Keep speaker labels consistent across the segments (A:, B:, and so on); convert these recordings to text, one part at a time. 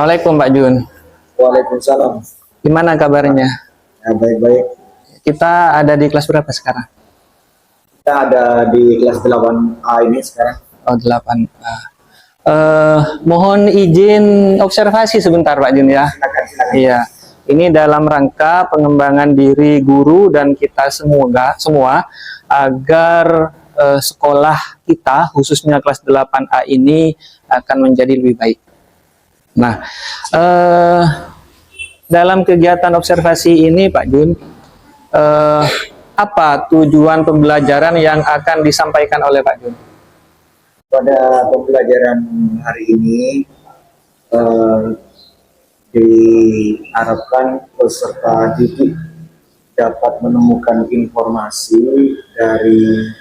A: Assalamualaikum Pak Jun.
B: Waalaikumsalam.
A: Gimana kabarnya?
B: Ya, baik-baik.
A: Kita ada di kelas berapa sekarang?
B: Kita ada di kelas 8A ini sekarang.
A: Oh, 8A. Mohon izin observasi sebentar Pak Jun ya.
B: Silakan.
A: Iya. Ini dalam rangka pengembangan diri guru dan kita semua agar sekolah kita khususnya kelas 8A ini akan menjadi lebih baik. Nah, dalam kegiatan observasi ini Pak Jun, apa tujuan pembelajaran yang akan disampaikan oleh Pak Jun?
B: Pada pembelajaran hari ini diharapkan peserta didik dapat menemukan informasi dari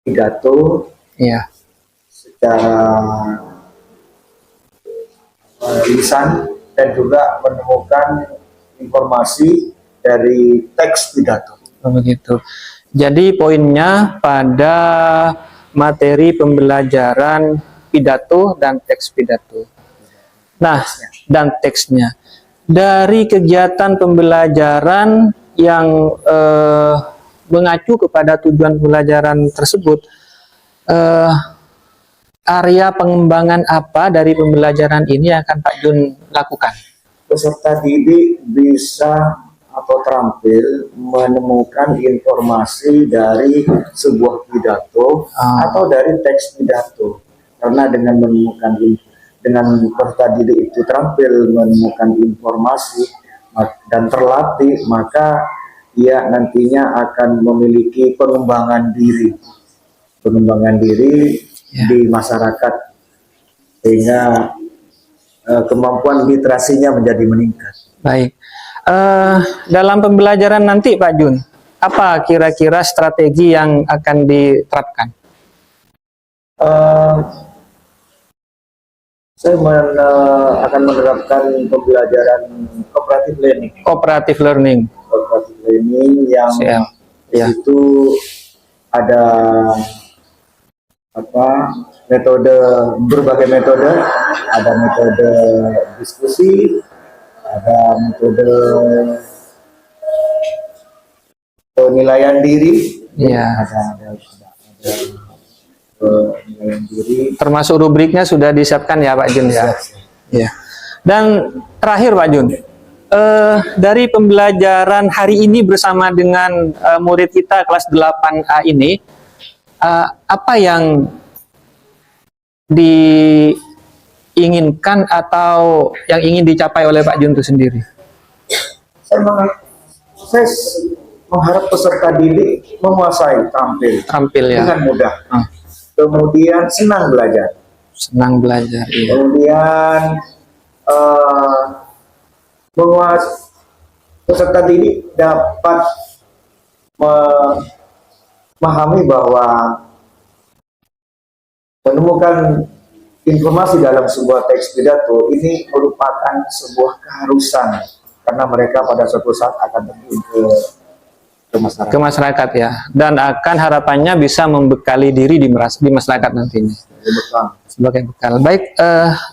B: pidato secara lisan dan juga menemukan informasi dari teks pidato.
A: Begitu. Jadi poinnya pada materi pembelajaran pidato dan teks pidato. Nah, dan teksnya. Dari kegiatan pembelajaran yang mengacu kepada tujuan pembelajaran tersebut, area pengembangan apa dari pembelajaran ini akan Pak Jun lakukan?
B: Peserta didik bisa atau terampil menemukan informasi dari sebuah pidato atau dari teks pidato. Karena dengan peserta didik itu terampil menemukan informasi dan terlatih, maka ia nantinya akan memiliki pengembangan diri di masyarakat, sehingga kemampuan literasinya menjadi meningkat. Baik.
A: Dalam pembelajaran nanti Pak Jun, apa kira-kira strategi yang akan diterapkan?
B: Saya akan menerapkan pembelajaran cooperative learning.
A: Cooperative learning
B: yang itu ada berbagai metode, ada metode diskusi, ada metode penilaian diri, ada penilaian diri.
A: Termasuk rubriknya sudah disiapkan ya Pak Jun ya. Iya. Dan terakhir Pak Jun, dari pembelajaran hari ini bersama dengan murid kita kelas 8A ini, apa yang diinginkan atau yang ingin dicapai oleh Pak Jun itu sendiri?
B: Saya mengharap peserta didik menguasai tampil
A: ya,
B: dengan mudah. Kemudian senang belajar.
A: Iya.
B: Kemudian peserta didik dapat memahami bahwa menemukan informasi dalam sebuah teks pidato ini merupakan sebuah keharusan, karena mereka pada suatu saat akan terjun ke
A: masyarakat ya, dan akan harapannya bisa membekali diri di masyarakat nantinya sebagai bekal. Baik,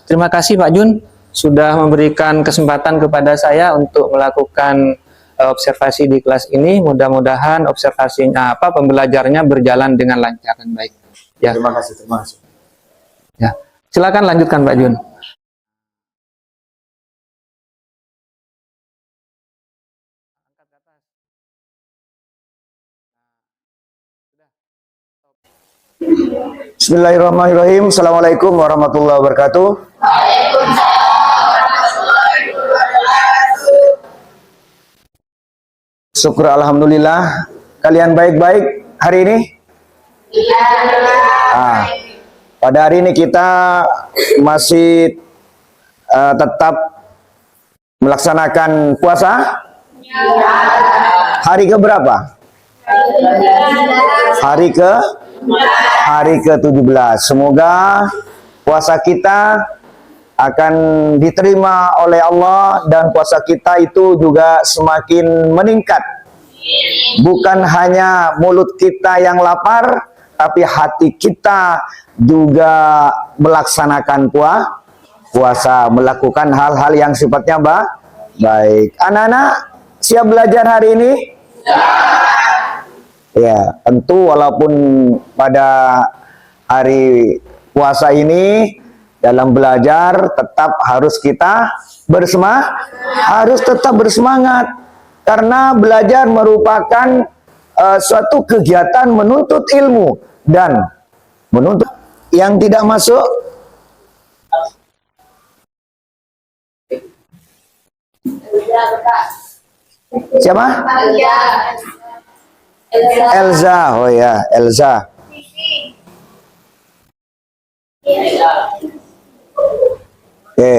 A: terima kasih Pak Jun sudah memberikan kesempatan kepada saya untuk melakukan observasi di kelas ini. Mudah-mudahan observasinya pembelajarannya berjalan dengan lancar dan baik. Ya.
B: Terima kasih.
A: Ya, silakan lanjutkan Pak Jun.
B: Bismillahirrahmanirrahim. Assalamualaikum warahmatullahi wabarakatuh. Syukur alhamdulillah. Kalian baik-baik hari ini? Pada hari ini kita masih tetap melaksanakan puasa. Hari ke berapa? Hari ke-17. Semoga puasa kita akan diterima oleh Allah dan puasa kita itu juga semakin meningkat. Bukan hanya mulut kita yang lapar, tapi hati kita juga melaksanakan puasa, melakukan hal-hal yang sifatnya baik. Anak-anak siap belajar hari ini? Ya, tentu walaupun pada hari puasa ini dalam belajar tetap harus kita tetap bersemangat, karena belajar merupakan suatu kegiatan menuntut ilmu dan menuntut yang tidak masuk. Siapa? Elza. Oh ya, Elza. Oke.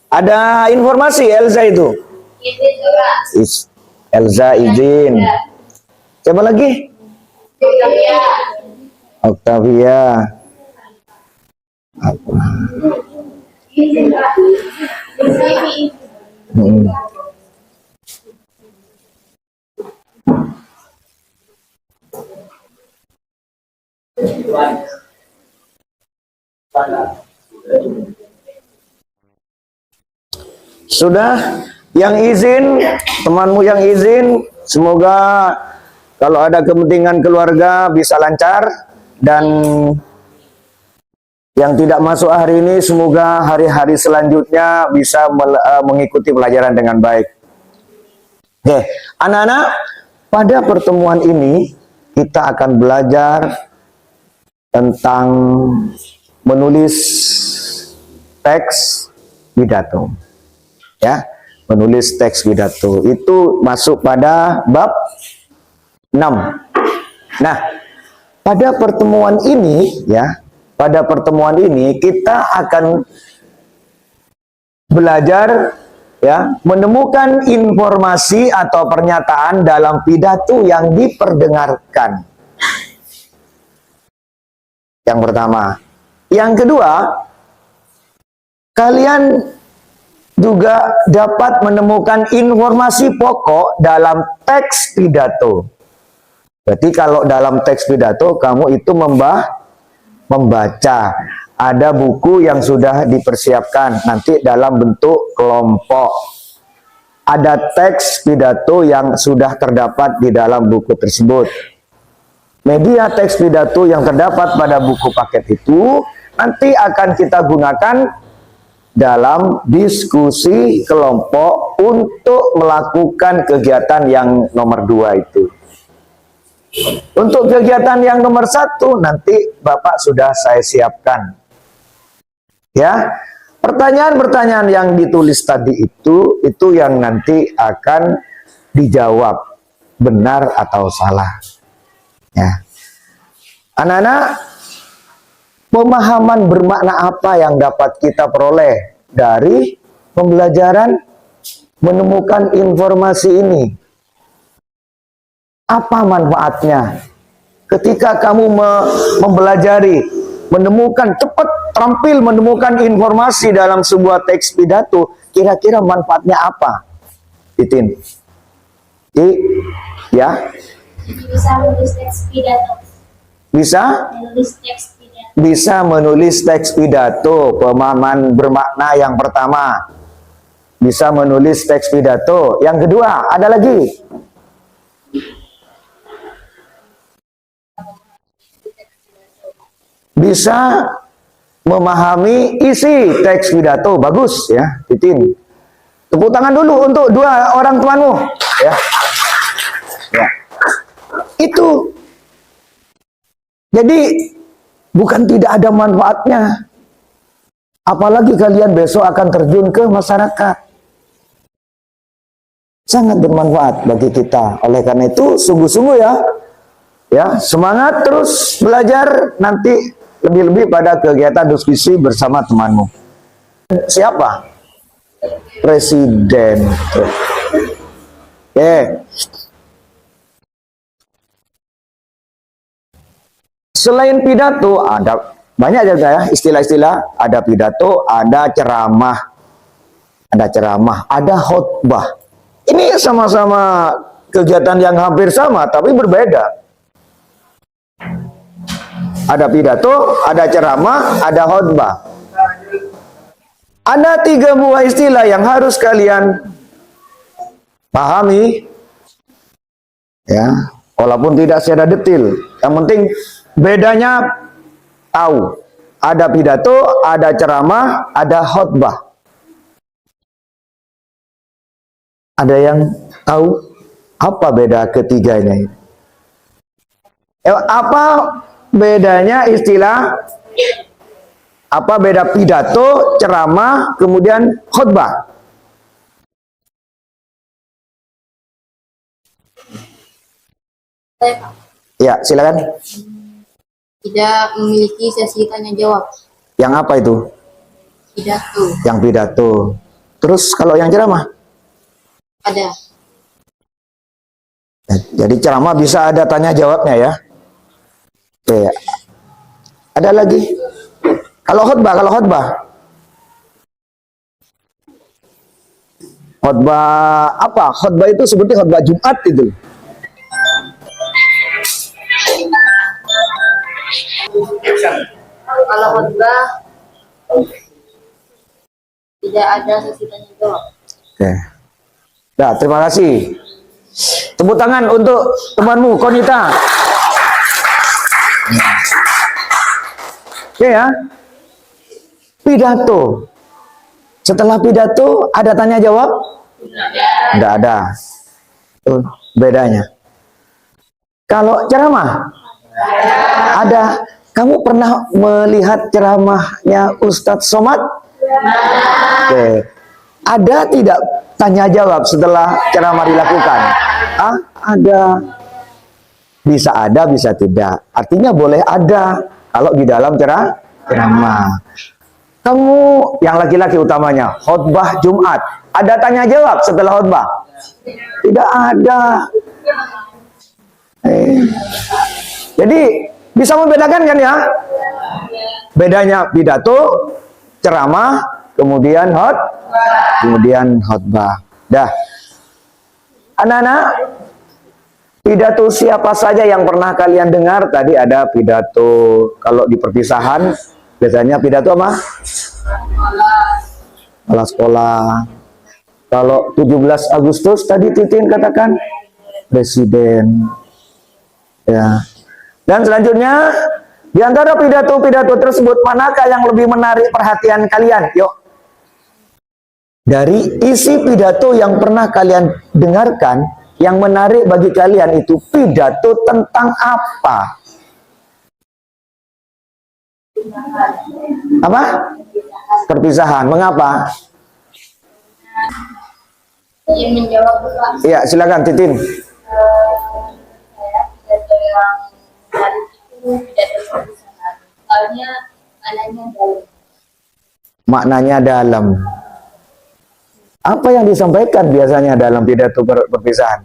B: Ada informasi Elza itu? Elza izin. Siapa lagi? Octavia. Apa? Sudah, yang izin, temanmu yang izin, semoga kalau ada kepentingan keluarga bisa lancar, dan yang tidak masuk hari ini semoga hari-hari selanjutnya bisa mengikuti pelajaran dengan baik. Oke, anak-anak, pada pertemuan ini kita akan belajar tentang menulis teks pidato. Ya, menulis teks pidato itu masuk pada bab 6. Nah, pada pertemuan ini kita akan belajar menemukan informasi atau pernyataan dalam pidato yang diperdengarkan. Yang pertama. Yang kedua, kalian juga dapat menemukan informasi pokok dalam teks pidato. Berarti kalau dalam teks pidato kamu itu membaca. Ada buku yang sudah dipersiapkan nanti dalam bentuk kelompok. Ada teks pidato yang sudah terdapat di dalam buku tersebut. Media teks pidato yang terdapat pada buku paket itu nanti akan kita gunakan dalam diskusi kelompok untuk melakukan kegiatan yang nomor 2 itu. Untuk kegiatan yang nomor 1 nanti Bapak sudah saya siapkan. Ya, pertanyaan-pertanyaan yang ditulis tadi itu yang nanti akan dijawab benar atau salah. Ya, anak-anak, pemahaman bermakna apa yang dapat kita peroleh dari pembelajaran menemukan informasi ini? Apa manfaatnya? Ketika kamu mempelajari, terampil menemukan informasi dalam sebuah teks pidato, kira-kira manfaatnya apa? Titin. Ya.
C: Bisa menulis teks pidato.
B: Bisa?
C: Menulis teks pidato.
B: Bisa menulis teks pidato. Pemahaman bermakna yang pertama. Bisa menulis teks pidato. Yang kedua, ada lagi? Bisa memahami isi teks pidato. Bagus ya, Titin. Tepuk tangan dulu untuk 2 orang temanmu. Ya. Ya. Itu. Jadi bukan tidak ada manfaatnya. Apalagi kalian besok akan terjun ke masyarakat. Sangat bermanfaat bagi kita. Oleh karena itu sungguh-sungguh ya, semangat terus belajar, nanti lebih-lebih pada kegiatan diskusi bersama temanmu. Siapa? Presiden. Oke. Selain pidato, ada banyak juga ya istilah-istilah. Ada pidato, ada ceramah, ada khotbah. Ini sama-sama kegiatan yang hampir sama, tapi berbeda. Ada pidato, ada ceramah, ada khotbah. Ada 3 buah istilah yang harus kalian pahami, ya, walaupun tidak secara detail. Yang penting bedanya tahu. Ada pidato, ada ceramah, ada khotbah. Ada yang tahu apa beda ketiganya ini? Apa bedanya istilah? Apa beda pidato, ceramah, kemudian khotbah?
D: Saya, Pak,
B: Ya, silakan.
D: tidak memiliki sesi tanya jawab.
B: Yang apa itu?
D: Pidato
B: Yang pidato. Terus kalau yang ceramah?
D: ada.
B: Jadi ceramah bisa ada tanya jawabnya ya. Oke. Ada lagi? Kalau khotbah, khotbah apa? Khotbah itu seperti khotbah Jumat itu.
D: Kalau khotbah tidak ada sesi tanya jawab.
B: Oke. Nah, terima kasih. Tepuk tangan untuk temanmu, Konita. Oke ya. Pidato. Setelah pidato, ada tanya jawab? Tidak ada. Itu bedanya. Kalau ceramah, ada. Kamu pernah melihat ceramahnya Ustadz Somad? Oke. Ada tidak tanya jawab setelah ceramah dilakukan? Ada. Bisa ada, bisa tidak. Artinya boleh ada kalau di dalam ceramah. Kamu yang laki-laki utamanya, khotbah Jumat, ada tanya jawab setelah khotbah? Tidak ada. Jadi bisa membedakan kan ya? Bedanya pidato, ceramah, kemudian khotbah. Dah. Anak-anak, pidato siapa saja yang pernah kalian dengar? Tadi ada pidato kalau di perpisahan, biasanya pidato apa? Kepala sekolah. Kalau 17 Agustus tadi Titin katakan presiden. Ya. Dan selanjutnya, di antara pidato-pidato tersebut, manakah yang lebih menarik perhatian kalian? Yuk. Dari isi pidato yang pernah kalian dengarkan, yang menarik bagi kalian itu pidato tentang apa? Apa? Perpisahan. Mengapa?
D: Ingin menjawab Bapak.
B: Iya, silakan Titin.
D: Saya pidato yang menarik itu pidato perpisahan. Soalnya maknanya dalam.
B: Maknanya dalam. Apa yang disampaikan biasanya dalam pidato perpisahan?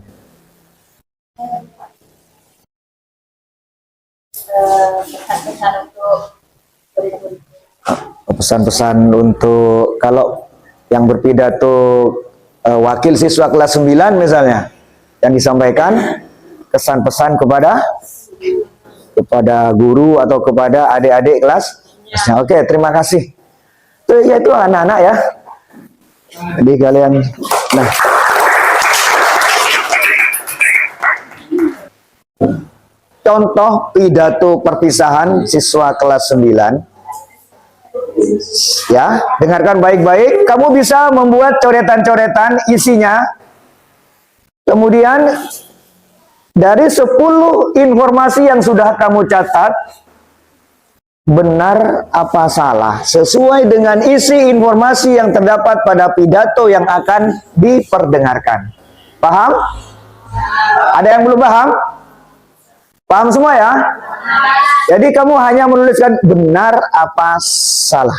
D: Pesan-pesan untuk murid-murid.
B: Pesan-pesan untuk kalau yang berpidato wakil siswa kelas 9 misalnya, yang disampaikan kesan-pesan kepada guru atau kepada adik-adik kelasnya. Oke, terima kasih. Itu anak-anak ya. Jadi kalian, nah, contoh pidato perpisahan siswa kelas 9. Ya, dengarkan baik-baik. Kamu bisa membuat coretan-coretan isinya. Kemudian dari 10 informasi yang sudah kamu catat, benar apa salah sesuai dengan isi informasi yang terdapat pada pidato yang akan diperdengarkan. Paham? Ada yang belum paham? Paham semua ya? Jadi kamu hanya menuliskan benar apa salah.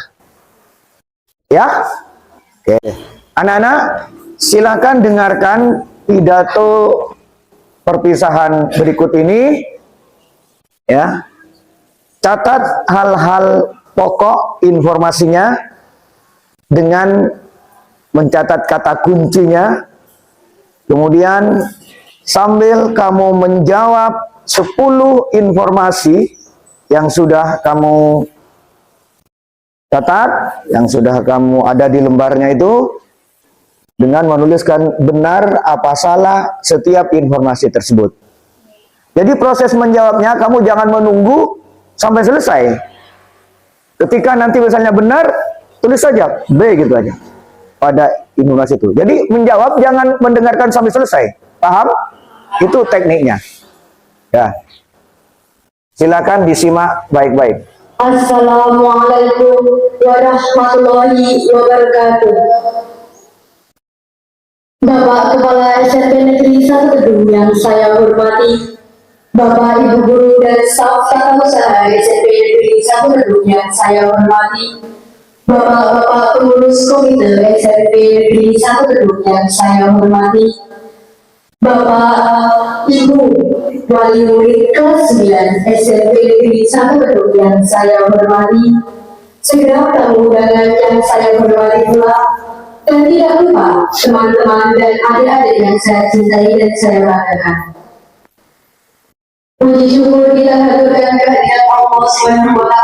B: Ya? Oke. Anak-anak, silakan dengarkan pidato perpisahan berikut ini. Ya. Catat hal-hal pokok informasinya dengan mencatat kata kuncinya. Kemudian sambil kamu menjawab 10 informasi yang sudah kamu Catat yang sudah kamu ada di lembarnya itu dengan menuliskan benar apa salah setiap informasi tersebut. Jadi proses menjawabnya kamu jangan menunggu sampai selesai. Ketika nanti misalnya benar, tulis saja B gitu aja pada informasi itu. Jadi menjawab jangan mendengarkan sampai selesai. Paham? Itu tekniknya. Ya. Silakan disimak baik-baik.
E: Assalamualaikum warahmatullahi wabarakatuh. Bapak Kepala SMP Negeri 1 Kedung yang saya hormati, Bapak Ibu Guru dan staf tata usaha SMP Negeri 1 Kedung yang saya hormati, Bapak-bapak pengurus komite SMP Negeri 1 Kedung yang saya hormati, Bapak Ibu wali murid kelas 9 SMP Negeri 1 Kedung yang saya hormati, segenap tamu undangan yang saya hormati pula, dan tidak lupa teman-teman dan adik-adik yang saya cintai dan saya banggakan. Puji syukur kita haturkan kehadirat Allah SWT,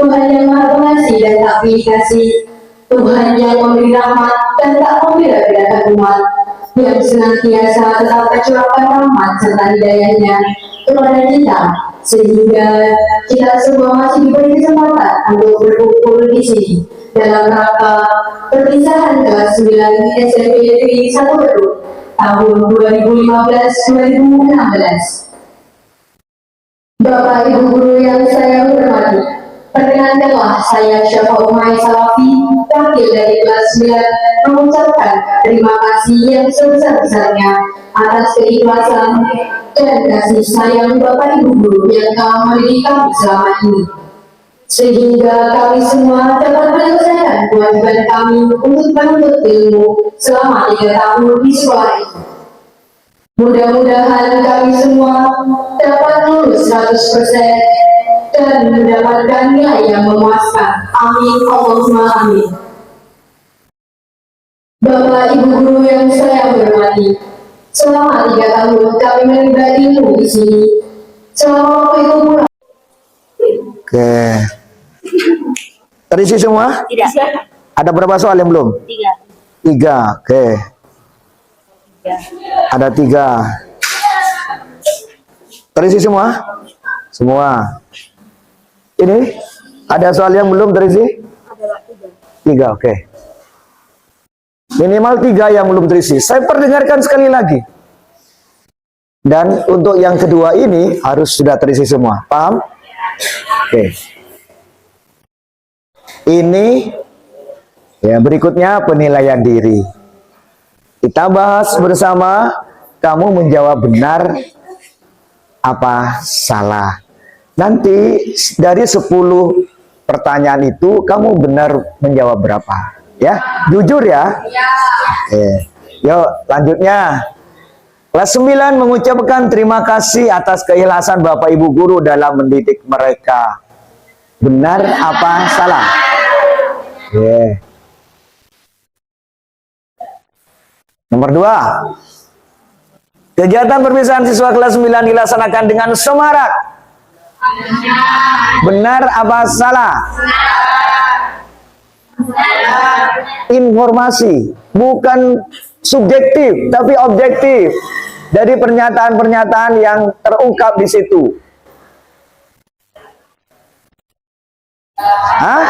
E: Tuhan yang Maha Pengasih dan tak pilih kasih, Tuhan yang memberi rahmat dan tak membeda-bedakan umat, yang senantiasa tetap mencurahkan rahmat serta hidayahnya kepada kita, sehingga kita semua masih diberi kesempatan untuk berkumpul di sini dalam rangka perpisahan kelas 9 SMP Negeri 1 Kedung tahun 2015-2016. Bapak Ibu Guru yang saya hormati, perkenankanlah saya Syafa Umay Salafi, wakil dari kelas 9, mengucapkan terima kasih yang sebesar-besarnya atas keikhlasan dan kasih sayang Bapak Ibu Guru yang telah mendidik kami selama ini, sehingga kami semua dapat menyelesaikan kewajiban kami untuk menuntut ilmu selama 3 tahun di sekolah ini. Mudah-mudahan kami semua dapat lulus 100% dan mendapatkan nilai yang memuaskan. Amin Allahumma amin. Bapak Ibu Guru yang saya hormati, selama 3 tahun kami menimba ilmu di sini. Selama waktu itu pula.
B: Oke. Terisi semua?
D: Tidak.
B: Ada berapa soal yang belum?
D: 3.
B: 3. Oke. Ada 3. Terisi semua? Semua. Ini ada soal yang belum terisi?
D: Ada
B: 3.
D: 3.
B: Oke. Minimal 3 yang belum terisi. Saya perdengarkan sekali lagi. Dan untuk yang kedua ini harus sudah terisi semua. Paham? Oke. Ini ya, berikutnya penilaian diri. Kita bahas bersama, kamu menjawab benar apa salah. Nanti dari 10 pertanyaan itu kamu benar menjawab berapa? Ya, jujur ya. Oke. Yuk, lanjutnya. Kelas 9 mengucapkan terima kasih atas keikhlasan Bapak Ibu Guru dalam mendidik mereka. Benar apa salah? Yeah. Nomor 2. Kegiatan perpisahan siswa kelas 9 dilaksanakan dengan semarak. Benar apa salah? Informasi, bukan subjektif tapi objektif dari pernyataan-pernyataan yang terungkap di situ. Hah?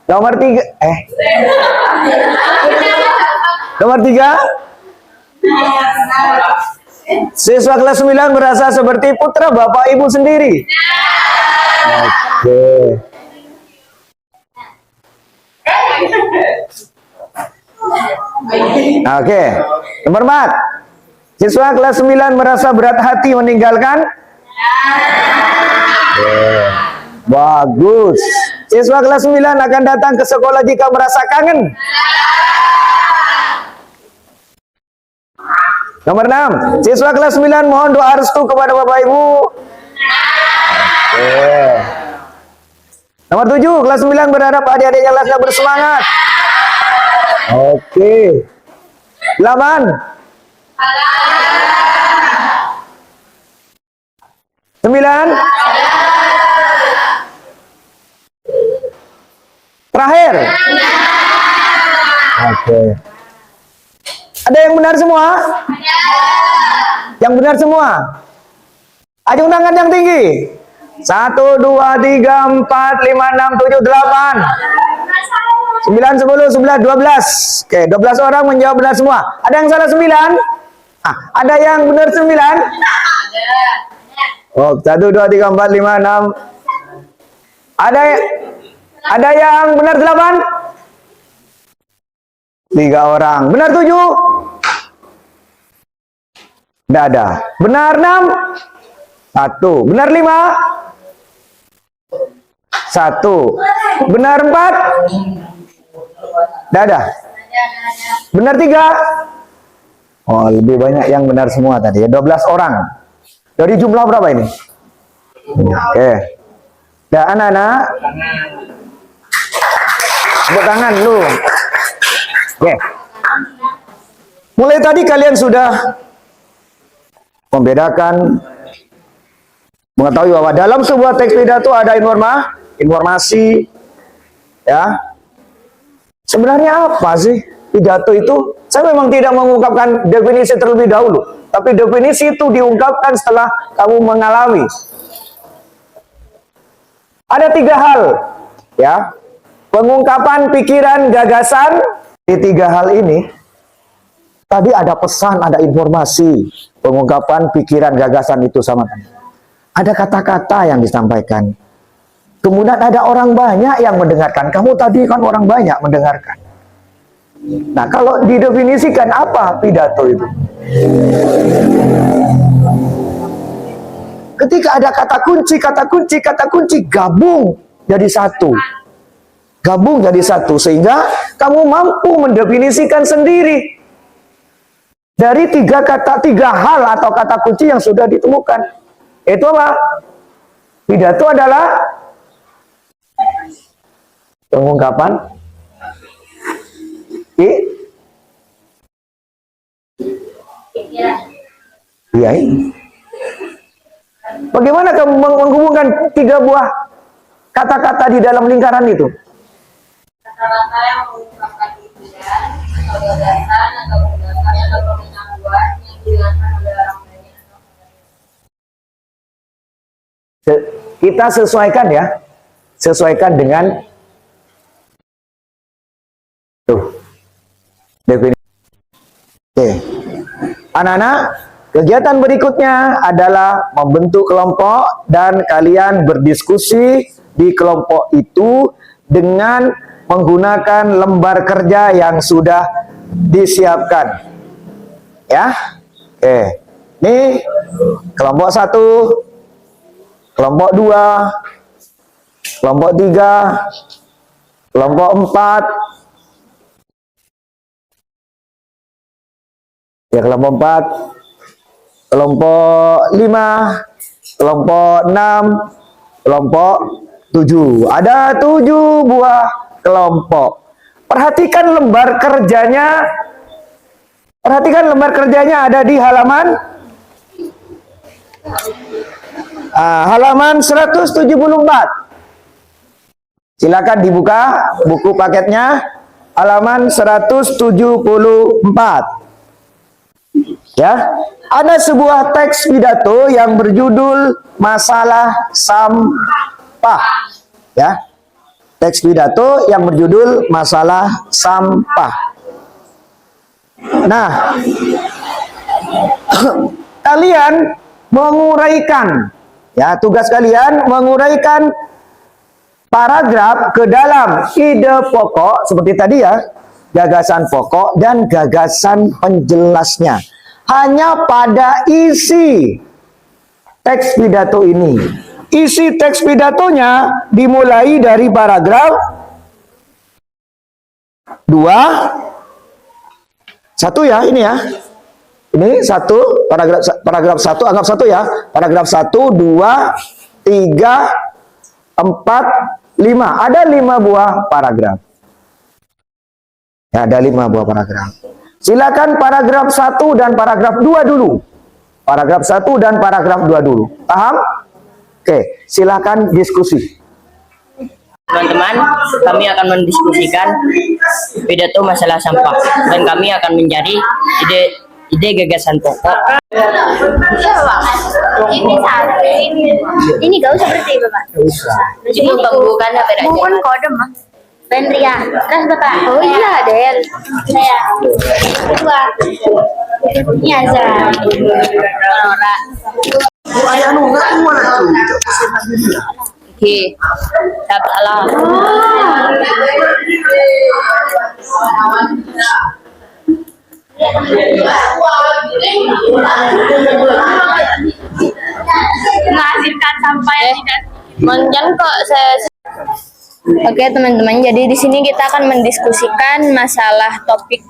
B: Nomor 3. Nomor 3. Siswa kelas 9 merasa seperti putra bapak ibu sendiri. Oke. Oke. Nomor 4. Siswa kelas 9 merasa berat hati meninggalkan. Bagus. Siswa kelas 9 akan datang ke sekolah jika merasa kangen. Nomor 6. Siswa kelas 9 mohon doa restu kepada Bapak Ibu. Oke. Nomor 7. Kelas 9 berharap adik-adik yang kelasnya bersemangat. Oke. 8. 9. Clear? Oke. Ada yang benar semua? Yang benar semua? Ajung tangan yang tinggi. 1, 2, 3, 4, 5, 6, 7, 8, 9, 10, 11, 12. Oke, 12 orang menjawab benar semua. Ada yang salah 9? Ada yang benar 9? Oh, 1, 2, 3, 4, 5, 6. Ada yang benar 8? 3 orang. Benar 7? Tidak ada. Benar 6? 1. Benar 5? 1. Benar 4? Tidak ada. Benar 3? Oh, lebih banyak yang benar semua tadi ya. 12 orang. Dari jumlah berapa ini? Oke. Ya, anak-anak. Tepuk tangan dulu. Oke. Mulai tadi kalian sudah membedakan, mengetahui bahwa dalam sebuah teks pidato ada informasi, ya. Sebenarnya apa sih pidato itu? Saya memang tidak mengungkapkan definisi terlebih dahulu, tapi definisi itu diungkapkan setelah kamu mengalami. Ada 3 hal, ya. Pengungkapan pikiran, gagasan. Di 3 hal ini, tadi ada pesan, ada informasi. Pengungkapan pikiran, gagasan itu sama tadi. Ada kata-kata yang disampaikan. Kemudian ada orang banyak yang mendengarkan. Kamu tadi kan orang banyak mendengarkan. Nah, kalau didefinisikan apa pidato itu? Ketika ada kata kunci gabung jadi satu. Gabung jadi satu, sehingga kamu mampu mendefinisikan sendiri dari 3 hal atau kata kunci yang sudah ditemukan. Itu apa? Pidato adalah pengungkapan iya ini. Bagaimana kamu menghubungkan 3 buah kata-kata di dalam lingkaran itu?
D: Kata-kata yang mengungkapkan pikiran, atau gagasan, atau pendapat, atau pengetahuan yang didengarkan oleh orang banyak.
B: Kita sesuaikan ya, sesuaikan dengan definisi. Oke, anak-anak, kegiatan berikutnya adalah membentuk kelompok dan kalian berdiskusi di kelompok itu dengan menggunakan lembar kerja yang sudah disiapkan. Ya, oke. Ini kelompok 1, kelompok 2, kelompok 3, kelompok 4. Ya, kelompok 4, kelompok 5, kelompok 6, kelompok 7. Ada 7 buah kelompok. Perhatikan lembar kerjanya. Perhatikan lembar kerjanya ada di halaman halaman 174. Silakan dibuka buku paketnya, halaman 174. Ya, ada sebuah teks pidato yang berjudul Masalah Sampah. Ya, teks pidato yang berjudul Masalah Sampah. Nah, kalian menguraikan, ya, tugas kalian menguraikan paragraf ke dalam ide pokok seperti tadi ya, gagasan pokok dan gagasan penjelasnya. Hanya pada isi teks pidato ini. Isi teks pidatonya dimulai dari paragraf 2, 1 ya, ini ya. Ini 1, paragraf 1, anggap 1 ya. Paragraf 1, 2, 3, 4, 5. Ada 5 buah paragraf. Ya, ada 5 buah paragraf. Silakan paragraf 1 dan paragraf 2 dulu. Paragraf 1 dan paragraf 2 dulu. Paham? Oke, silakan diskusi.
F: teman-teman, kami akan mendiskusikan pidato masalah sampah dan kami akan mencari ide gagasan pokok.
C: Ini gak usah berarti Bapak.
F: Ini pembukaan apa aja?
C: Bukan kode mah. Benria. Terus Bapak. Oh iya Del. Saya. Dua. Ini Azra.
F: Nora. Oke, salah.
C: Menghasilkan sampah yang tidak.
F: Manjan kok saya. Oke teman-teman, jadi di sini kita akan mendiskusikan masalah topik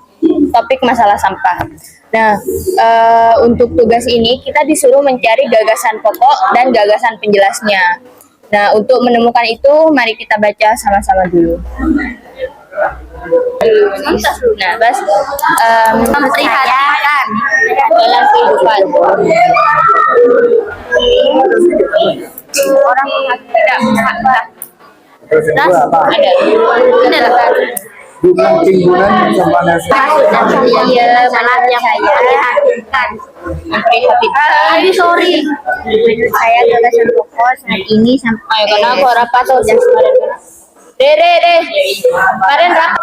F: masalah sampah. Nah, untuk tugas ini kita disuruh mencari gagasan pokok dan gagasan penjelasnya. Nah, untuk menemukan itu, mari kita baca sama-sama dulu. Nah, bas memperhatikan dalam kehidupan.
C: Orang tidak ada.
B: Dukungan timbunan sama nasi.
C: Iya, salah yang saya perhatikan. Sorry. Menurut saya gagasan pokok saat ini sampai.
F: Ayo, kenapa rapat tuh? Kemarin rapat.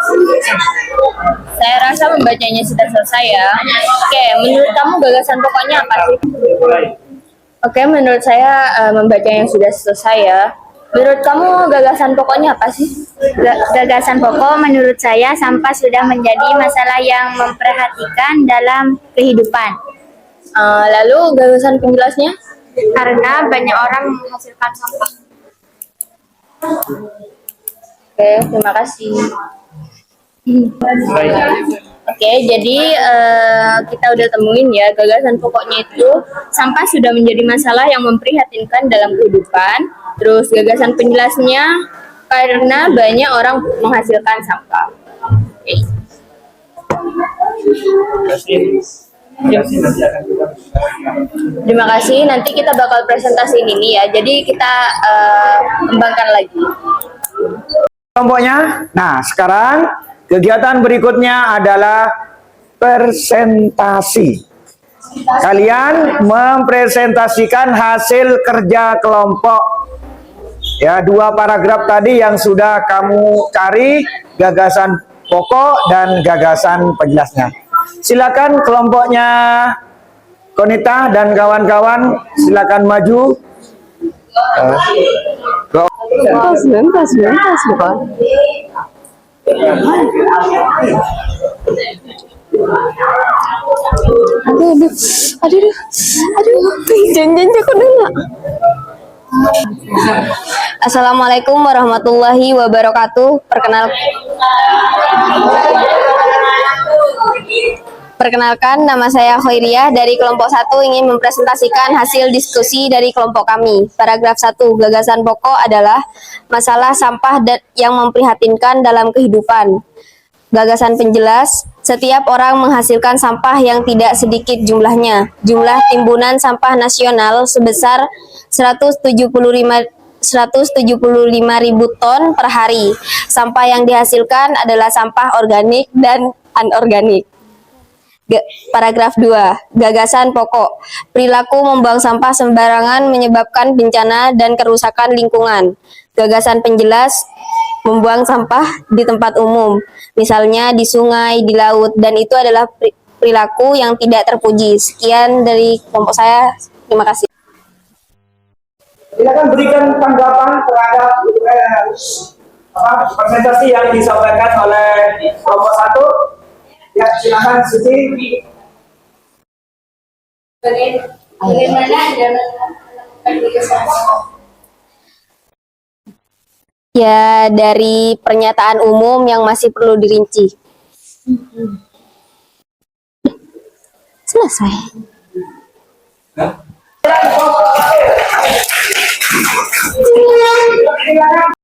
F: Saya rasa membacanya sudah selesai ya. Oke, menurut kamu gagasan pokoknya apa sih? Oke, menurut saya membacanya sudah selesai ya. Menurut kamu gagasan pokoknya apa sih?
C: Gagasan pokok menurut saya sampah sudah menjadi masalah yang memperhatikan dalam kehidupan.
F: Lalu gagasan penjelasnya?
C: Karena banyak orang menghasilkan sampah.
F: Oke, terima kasih. Oke, jadi kita udah temuin ya gagasan pokoknya itu sampah sudah menjadi masalah yang memprihatinkan dalam kehidupan. Terus gagasan penjelasnya karena banyak orang menghasilkan sampah. Oke. Terima kasih. Nanti kita bakal presentasiin ini ya. Jadi kita kembangkan lagi.
B: Kelompoknya. Nah, sekarang kegiatan berikutnya adalah presentasi. Kalian mempresentasikan hasil kerja kelompok. Ya, 2 paragraf tadi yang sudah kamu cari, gagasan pokok dan gagasan penjelasnya. Silakan kelompoknya Konita dan kawan-kawan, silakan maju.
F: Assalamualaikum warahmatullahi wabarakatuh. Perkenalkan, nama saya Khairiyah dari kelompok 1 ingin mempresentasikan hasil diskusi dari kelompok kami. Paragraf 1, gagasan pokok adalah masalah sampah yang memprihatinkan dalam kehidupan. Gagasan penjelas, setiap orang menghasilkan sampah yang tidak sedikit jumlahnya. Jumlah timbunan sampah nasional sebesar 175.000 ton per hari. Sampah yang dihasilkan adalah sampah organik dan anorganik. Paragraf 2, gagasan pokok. Perilaku membuang sampah sembarangan menyebabkan bencana dan kerusakan lingkungan. Gagasan penjelas, membuang sampah di tempat umum, misalnya di sungai, di laut, dan itu adalah perilaku yang tidak terpuji. Sekian dari kelompok saya, terima kasih.
B: Silakan berikan tanggapan terhadap presentasi yang disampaikan oleh kelompok 1. Ya, silakan Siti.
C: Bagaimana
F: Ya, dari pernyataan umum yang masih perlu dirinci. Selesai.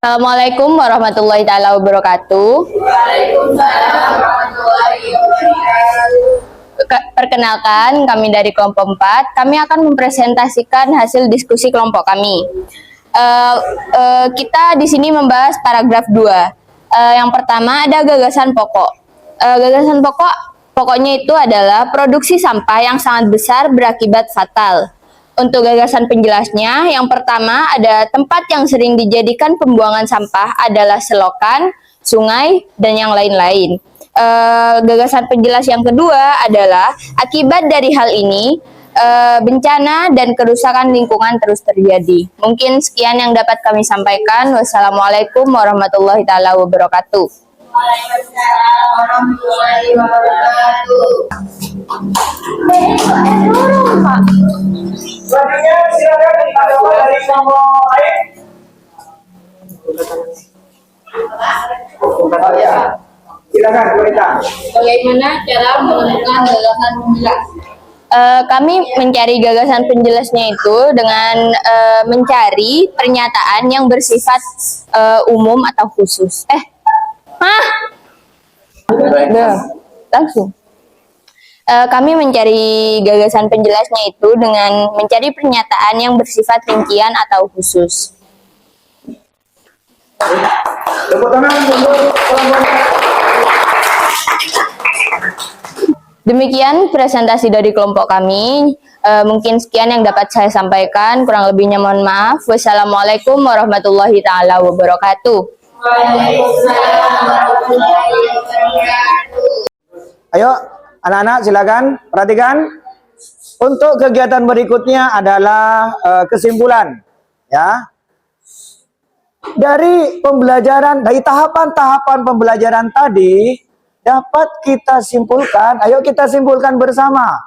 F: Assalamualaikum warahmatullahi taala wabarakatuh. Perkenalkan, kami dari kelompok 4, kami akan mempresentasikan hasil diskusi kelompok kami. Kita di sini membahas paragraf 2. Yang pertama ada gagasan pokok. Gagasan pokoknya itu adalah produksi sampah yang sangat besar berakibat fatal. Untuk gagasan penjelasnya, yang pertama ada tempat yang sering dijadikan pembuangan sampah adalah selokan, sungai, dan yang lain-lain. Gagasan penjelas yang kedua adalah akibat dari hal ini, bencana dan kerusakan lingkungan terus terjadi. Mungkin sekian yang dapat kami sampaikan. Wassalamualaikum warahmatullahi taala wabarakatuh.
D: Waalaikumsalam warahmatullahi wabarakatuh.
B: Selanjutnya silakan ditanggapi dari kelompok lain. Silakan Burita.
D: Bagaimana cara menemukan gagasan penjelas?
F: Kami mencari gagasan penjelasnya itu dengan mencari pernyataan yang bersifat umum atau khusus. Langsung. Kami mencari gagasan penjelasnya itu dengan mencari pernyataan yang bersifat rincian atau khusus.
B: Tepuk tangan untuk kelompok.
F: Demikian presentasi dari kelompok kami. Mungkin sekian yang dapat saya sampaikan. Kurang lebihnya mohon maaf. Wassalamualaikum warahmatullahi taala wabarakatuh.
D: Waalaikumsalam warahmatullahi wabarakatuh.
B: Ayo, anak-anak silakan perhatikan. Untuk kegiatan berikutnya adalah kesimpulan, ya. Dari pembelajaran, dari tahapan-tahapan pembelajaran tadi dapat kita simpulkan. Ayo kita simpulkan bersama.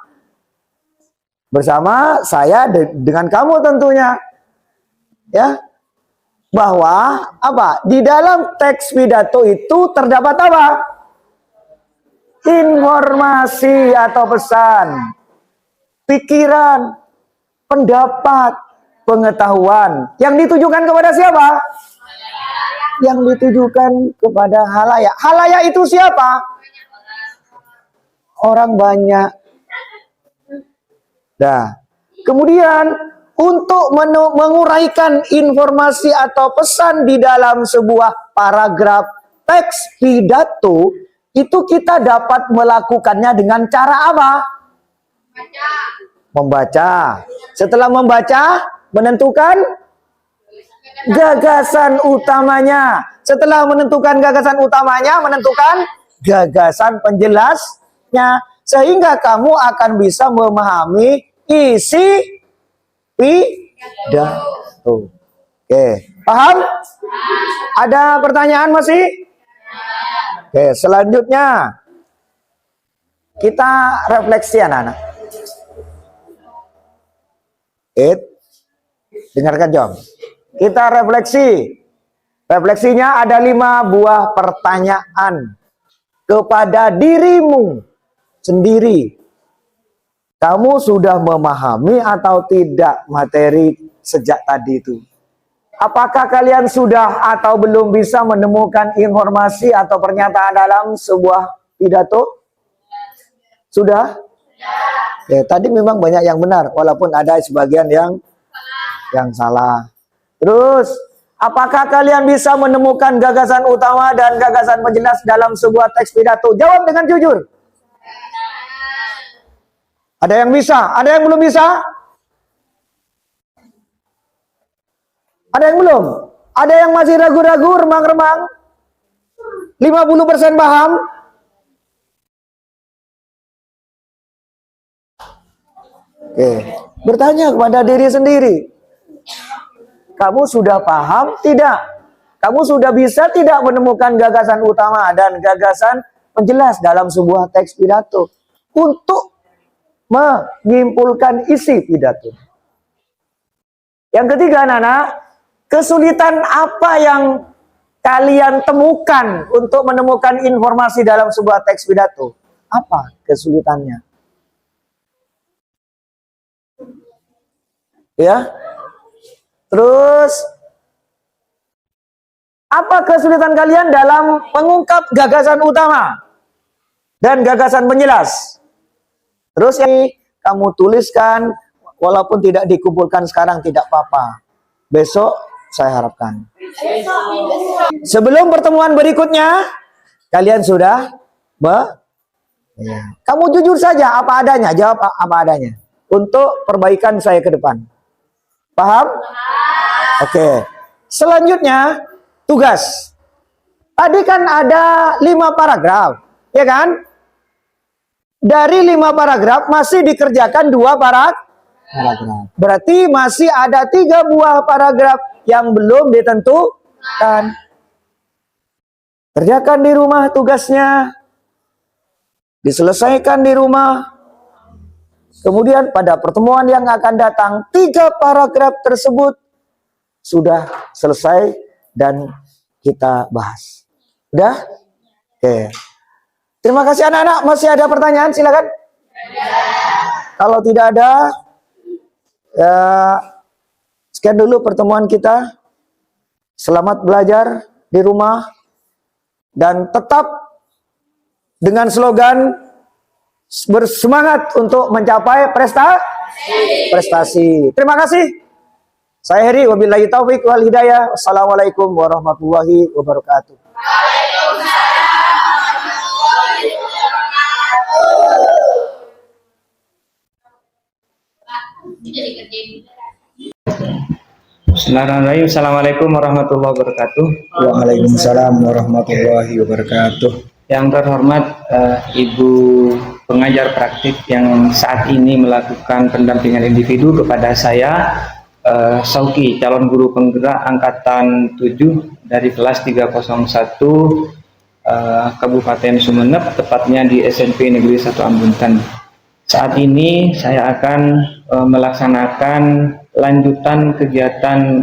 B: Bersama saya dengan kamu tentunya, ya. Bahwa apa? Di dalam teks pidato itu terdapat apa? Informasi atau pesan, pikiran, pendapat, pengetahuan yang ditujukan kepada siapa? Yang ditujukan kepada halayak. Halayak itu siapa? Orang banyak. Nah, kemudian untuk menguraikan informasi atau pesan di dalam sebuah paragraf teks pidato, itu kita dapat melakukannya dengan cara apa? Membaca. Setelah membaca, menentukan gagasan utamanya. Setelah menentukan gagasan utamanya, menentukan gagasan penjelasnya. Sehingga kamu akan bisa memahami isi pidato. Oke, paham? Ada pertanyaan masih? Oke, selanjutnya kita refleksi anak-anak. Dengarkan Jom. Kita refleksi. Refleksinya ada 5 buah pertanyaan kepada dirimu sendiri. Kamu sudah memahami atau tidak materi sejak tadi itu? Apakah kalian sudah atau belum bisa menemukan informasi atau pernyataan dalam sebuah pidato? Sudah? Ya, tadi memang banyak yang benar, walaupun ada sebagian yang salah. Terus, apakah kalian bisa menemukan gagasan utama dan gagasan penjelas dalam sebuah teks pidato? Jawab dengan jujur. Ada yang bisa? Ada yang belum bisa? Ada yang belum? Ada yang masih ragu-ragu, remang-remang? 50% paham? Oke, bertanya kepada diri sendiri. Kamu sudah paham? Tidak. Kamu sudah bisa tidak menemukan gagasan utama dan gagasan penjelas dalam sebuah teks pidato untuk menyimpulkan isi pidato. Yang ketiga, anak-anak, kesulitan apa yang kalian temukan untuk menemukan informasi dalam sebuah teks pidato? Apa kesulitannya? Ya. Terus, apa kesulitan kalian dalam mengungkap gagasan utama dan gagasan penjelas? Terus ini kamu tuliskan, walaupun tidak dikumpulkan sekarang tidak apa-apa. Besok saya harapkan. Sebelum pertemuan berikutnya, kalian sudah ya. Kamu jujur saja apa adanya, jawab apa adanya untuk perbaikan saya ke depan. Paham? Oke. Selanjutnya tugas. Tadi kan ada 5 paragraf, ya kan? Dari 5 paragraf masih dikerjakan 2 paragraf. Berarti masih ada 3 buah paragraf yang belum ditentukan. Kerjakan di rumah tugasnya. Diselesaikan di rumah. Kemudian pada pertemuan yang akan datang 3 paragraf tersebut sudah selesai dan kita bahas. Udah? Oke. Terima kasih anak-anak. Masih ada pertanyaan? Silakan. Kalau tidak ada, ya, sekian dulu pertemuan kita. Selamat belajar di rumah dan tetap dengan slogan bersemangat untuk mencapai prestasi. Terima kasih. Saya Heri, wabillahi taufiq wal hidayah. Wassalamualaikum warahmatullahi wabarakatuh.
A: Bismillahirrahmanirrahim. Assalamualaikum warahmatullahi wabarakatuh.
B: Waalaikumsalam warahmatullahi wabarakatuh.
A: Yang terhormat Ibu pengajar praktik yang saat ini melakukan pendampingan individu kepada saya, Sauki, calon guru penggerak angkatan 7 dari kelas 301 Kabupaten Sumeneb, tepatnya di SMP Negeri 1 Ambuntan. Saat ini saya akan melaksanakan lanjutan kegiatan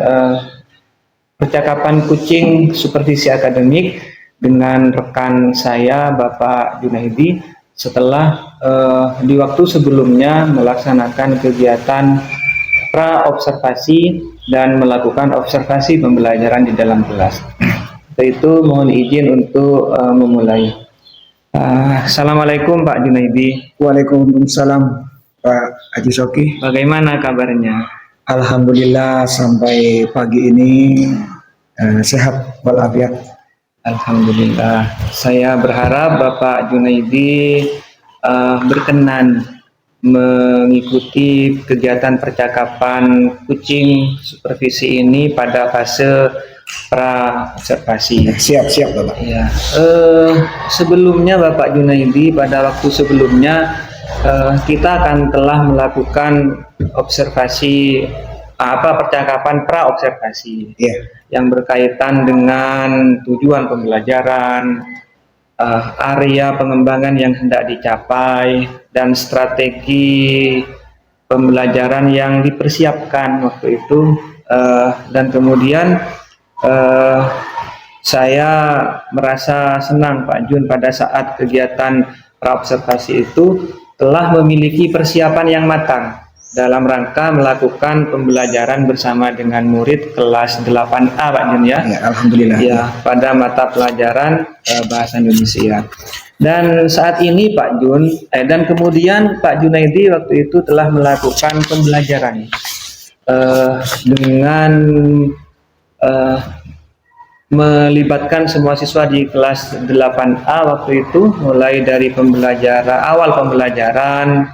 A: percakapan kucing supervisi akademik dengan rekan saya Bapak Junaidi setelah di waktu sebelumnya melaksanakan kegiatan pra-observasi dan melakukan observasi pembelajaran di dalam kelas. Untuk itu mohon izin untuk memulai. Assalamualaikum Pak Junaidi.
B: Waalaikumsalam Pak Haji Soki.
A: Bagaimana kabarnya?
B: Alhamdulillah sampai pagi ini sehat walafiat.
A: Alhamdulillah. Saya berharap Bapak Junaidi berkenan mengikuti kegiatan percakapan kucing supervisi ini pada fase pra-observasi.
B: Siap Bapak.
A: Ya. Sebelumnya Bapak Junaidi, pada waktu sebelumnya kita akan telah melakukan observasi percakapan pra-observasi yang berkaitan dengan tujuan pembelajaran, area pengembangan yang hendak dicapai, dan strategi pembelajaran yang dipersiapkan waktu itu, dan kemudian saya merasa senang Pak Jun pada saat kegiatan pra-observasi itu telah memiliki persiapan yang matang dalam rangka melakukan pembelajaran bersama dengan murid kelas 8A Pak Jun ya.
B: Ya, alhamdulillah.
A: Ya, pada mata pelajaran bahasa Indonesia. Dan saat ini Pak Jun dan kemudian Pak Junaidi waktu itu telah melakukan pembelajaran dengan melibatkan semua siswa di kelas 8A waktu itu, mulai dari awal pembelajaran,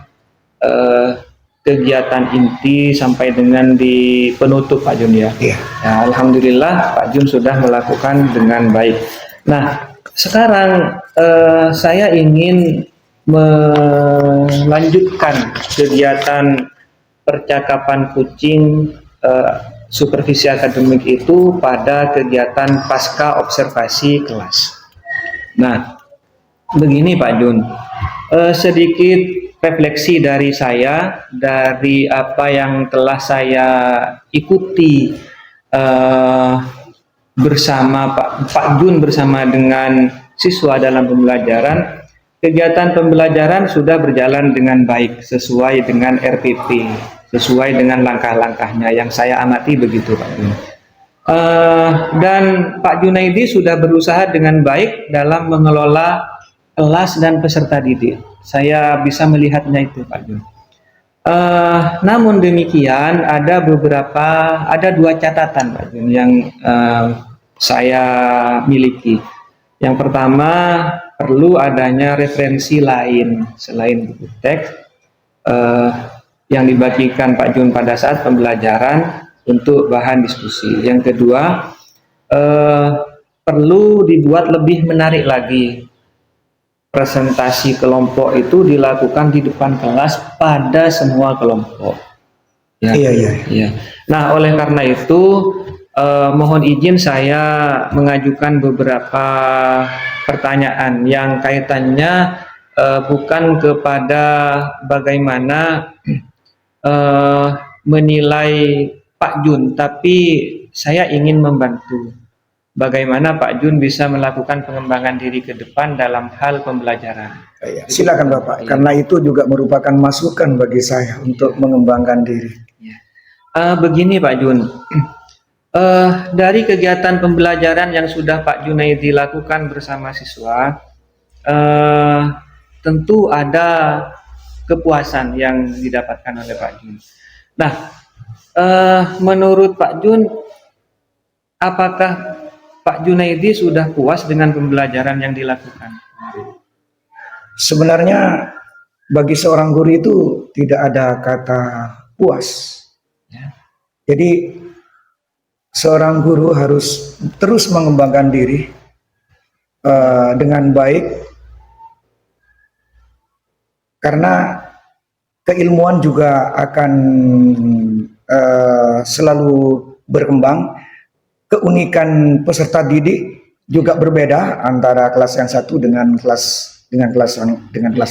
A: kegiatan inti sampai dengan di penutup Pak Jun ya. Ya, alhamdulillah Pak Jun sudah melakukan dengan baik. Nah, sekarang saya ingin melanjutkan kegiatan percakapan kucing supervisi akademik itu pada kegiatan pasca observasi kelas. Nah, begini Pak Jun, sedikit refleksi dari saya dari apa yang telah saya ikuti bersama Pak Jun bersama dengan siswa dalam pembelajaran. Kegiatan pembelajaran sudah berjalan dengan baik sesuai dengan RPP, sesuai dengan langkah-langkahnya yang saya amati begitu Pak Jun. Dan Pak Junaidi sudah berusaha dengan baik dalam mengelola kelas dan peserta didik. Saya bisa melihatnya itu Pak Jun. Namun demikian ada dua catatan Pak Jun yang saya miliki. Yang pertama, perlu adanya referensi lain selain buku teks yang dibagikan Pak Jun pada saat pembelajaran untuk bahan diskusi. Yang kedua, perlu dibuat lebih menarik lagi. Presentasi kelompok itu dilakukan di depan kelas pada semua kelompok. Ya. Iya. Nah, oleh karena itu, mohon izin saya mengajukan beberapa pertanyaan yang kaitannya bukan kepada bagaimana menilai Pak Jun, tapi saya ingin membantu bagaimana Pak Jun bisa melakukan pengembangan diri ke depan dalam hal pembelajaran.
G: Ya, silakan Bapak, karena itu juga merupakan masukan bagi saya untuk mengembangkan diri.
A: Begini Pak Jun, dari kegiatan pembelajaran yang sudah Pak Junaidi lakukan bersama siswa, tentu ada kepuasan yang didapatkan oleh Pak Jun. Nah, menurut Pak Jun, apakah Pak Junaidi sudah puas dengan pembelajaran yang dilakukan?
G: Sebenarnya bagi seorang guru itu tidak ada kata puas. Jadi seorang guru harus terus mengembangkan diri dengan baik, karena keilmuan juga akan selalu berkembang. Keunikan peserta didik juga berbeda antara kelas yang satu dengan kelas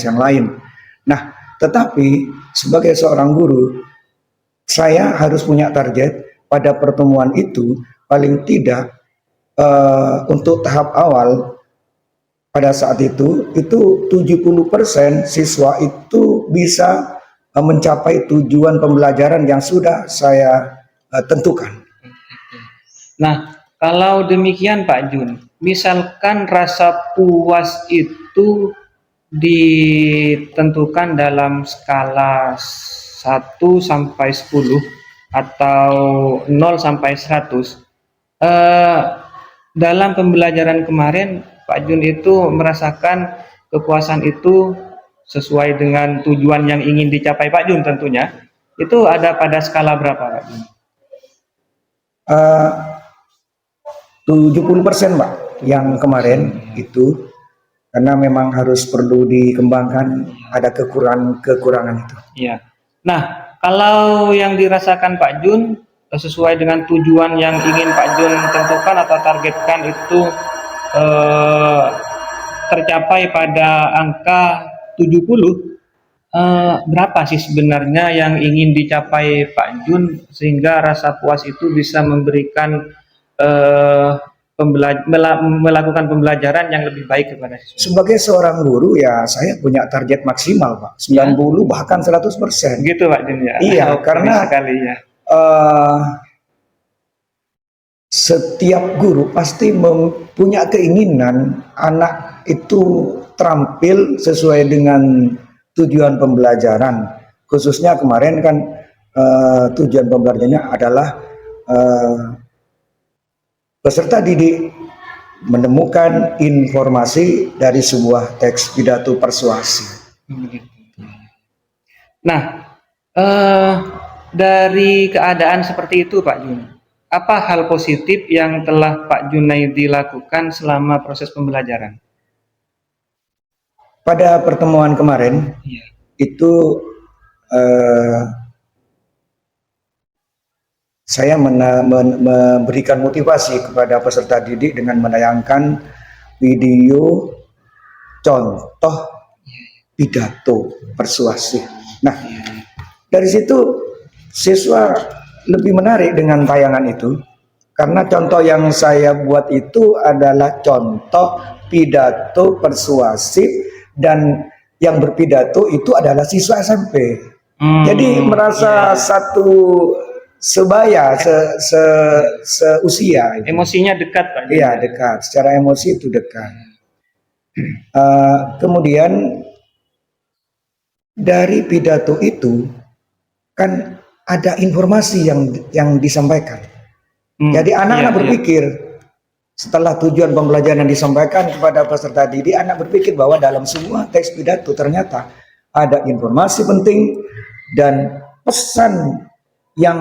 G: yang lain. Nah, tetapi sebagai seorang guru, saya harus punya target pada pertemuan itu, paling tidak untuk tahap awal pada saat itu 70% siswa itu bisa mencapai tujuan pembelajaran yang sudah saya tentukan.
A: Nah, kalau demikian Pak Jun, misalkan rasa puas itu ditentukan dalam skala 1 sampai 10 atau 0 sampai 100, dalam pembelajaran kemarin Pak Jun itu merasakan kepuasan itu sesuai dengan tujuan yang ingin dicapai Pak Jun tentunya. Itu ada pada skala berapa Pak Jun?
G: 70% Pak yang kemarin itu, karena memang harus perlu dikembangkan, ada kekurangan itu.
A: Iya. Nah, kalau yang dirasakan Pak Jun sesuai dengan tujuan yang ingin Pak Jun tentukan atau targetkan itu tercapai pada angka 70, berapa sih sebenarnya yang ingin dicapai Pak Jun sehingga rasa puas itu bisa memberikan melakukan pembelajaran yang lebih baik kepada siswa?
G: Sebagai seorang guru ya saya punya target maksimal Pak, 90 bahkan 100%.
A: Gitu Pak Jun ya?
G: Iya, karena
A: sekali ya.
G: Setiap guru pasti punya keinginan anak itu terampil sesuai dengan tujuan pembelajaran. Khususnya kemarin kan tujuan pembelajarannya adalah peserta didik menemukan informasi dari sebuah teks pidato persuasi.
A: Nah, dari keadaan seperti itu Pak Jun, apa hal positif yang telah Pak Junaidi lakukan selama proses pembelajaran?
G: Pada pertemuan kemarin, itu saya memberikan motivasi kepada peserta didik dengan menayangkan video contoh pidato persuasi. Nah, dari situ siswa lebih menarik dengan tayangan itu, karena contoh yang saya buat itu adalah contoh pidato persuasif, dan yang berpidato itu adalah siswa SMP. Jadi merasa satu sebaya, seusia.
A: Emosinya dekat Pak.
G: Iya, dekat. Secara emosi itu dekat. Kemudian dari pidato itu kan ada informasi yang disampaikan. Jadi anak-anak
A: iya.
G: berpikir setelah tujuan pembelajaran yang disampaikan kepada peserta didik, anak berpikir bahwa dalam semua teks pidato ternyata ada informasi penting dan pesan yang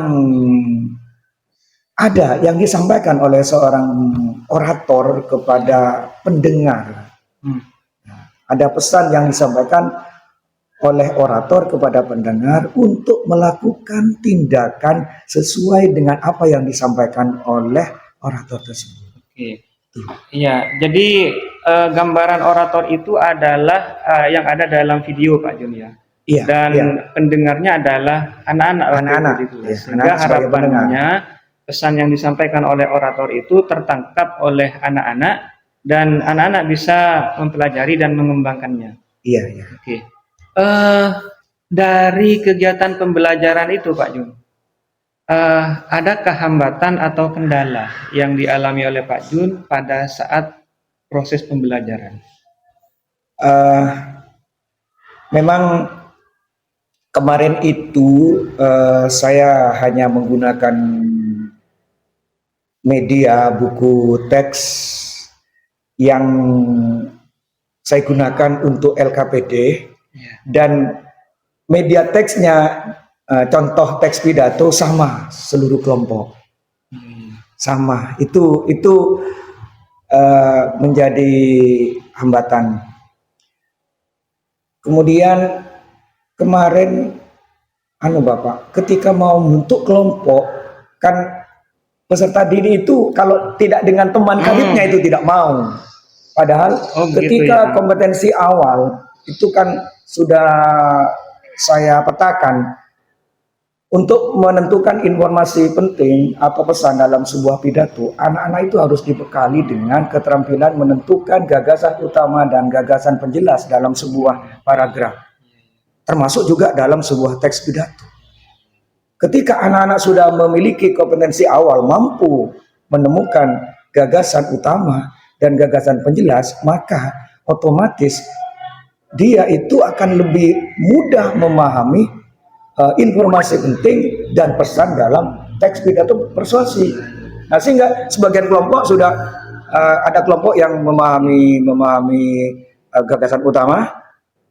G: ada yang disampaikan oleh seorang orator kepada pendengar. Ada pesan yang disampaikan oleh orator kepada pendengar untuk melakukan tindakan sesuai dengan apa yang disampaikan oleh orator tersebut.
A: Oke. Iya, jadi gambaran orator itu adalah yang ada dalam video Pak Jun ya.
G: Iya,
A: Dan
G: iya.
A: pendengarnya adalah anak-anak waktu
G: Anak-anak,
A: itu.
G: iya,
A: Sehingga
G: anak sebagai
A: harapannya pesan yang disampaikan oleh orator itu tertangkap oleh anak-anak dan anak-anak bisa mempelajari dan mengembangkannya.
G: Iya, iya.
A: Oke. Dari kegiatan pembelajaran itu Pak Jun, adakah hambatan atau kendala yang dialami oleh Pak Jun pada saat proses pembelajaran?
G: Memang kemarin itu saya hanya menggunakan media buku teks yang saya gunakan untuk LKPD dan media teksnya contoh teks pidato sama seluruh kelompok. Sama itu menjadi hambatan. Kemudian kemarin Bapak, ketika mau membentuk kelompok kan peserta didik itu kalau tidak dengan teman karibnya itu tidak mau. Padahal ketika kompetensi awal itu kan sudah saya petakan untuk menentukan informasi penting atau pesan dalam sebuah pidato, anak-anak itu harus dibekali dengan keterampilan menentukan gagasan utama dan gagasan penjelas dalam sebuah paragraf, termasuk juga dalam sebuah teks pidato. Ketika anak-anak sudah memiliki kompetensi awal, mampu menemukan gagasan utama dan gagasan penjelas, maka otomatis dia itu akan lebih mudah memahami informasi penting dan pesan dalam teks pidato persuasi. Nah, sehingga sebagian kelompok sudah ada kelompok yang memahami gagasan utama,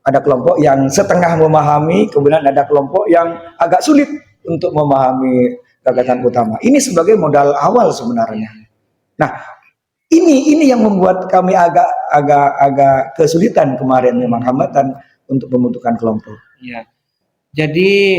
G: ada kelompok yang setengah memahami, kemudian ada kelompok yang agak sulit untuk memahami gagasan utama. Ini sebagai modal awal sebenarnya. Nah, ini yang membuat kami agak kesulitan kemarin, memang hambatan untuk pembentukan kelompok.
A: Iya. Jadi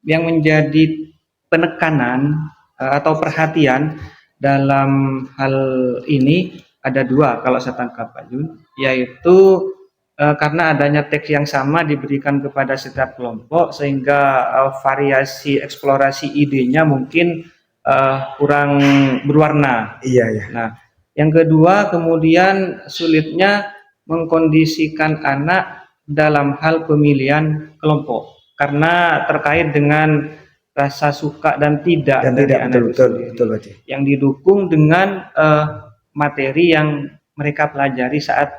A: yang menjadi penekanan atau perhatian dalam hal ini ada dua kalau saya tangkap Pak Jun, yaitu karena adanya teks yang sama diberikan kepada setiap kelompok sehingga variasi eksplorasi idenya mungkin kurang berwarna.
G: Iya, iya.
A: Nah, yang kedua kemudian sulitnya mengkondisikan anak dalam hal pemilihan kelompok karena terkait dengan rasa suka dan tidak dari anak itu sendiri,
G: betul.
A: yang didukung dengan materi yang mereka pelajari saat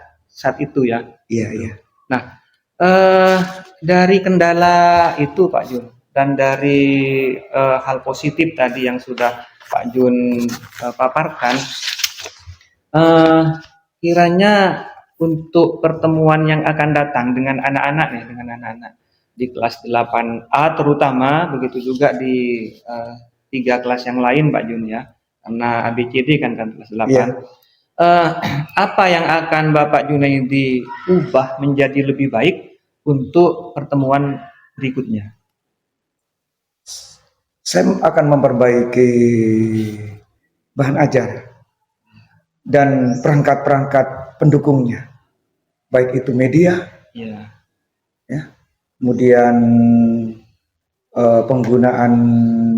A: itu ya.
G: Iya.
A: Nah, dari kendala itu Pak Jun dan dari hal positif tadi yang sudah Pak Jun paparkan, kiranya untuk pertemuan yang akan datang dengan anak-anak di kelas 8A terutama, begitu juga di 3 kelas yang lain Pak Jun ya, karena ABCD kan kelas 8.
G: Iya.
A: Apa yang akan Bapak Junaidi ubah menjadi lebih baik untuk pertemuan berikutnya?
G: Saya akan memperbaiki bahan ajar dan perangkat-perangkat pendukungnya, baik itu media,
A: Ya.
G: kemudian penggunaan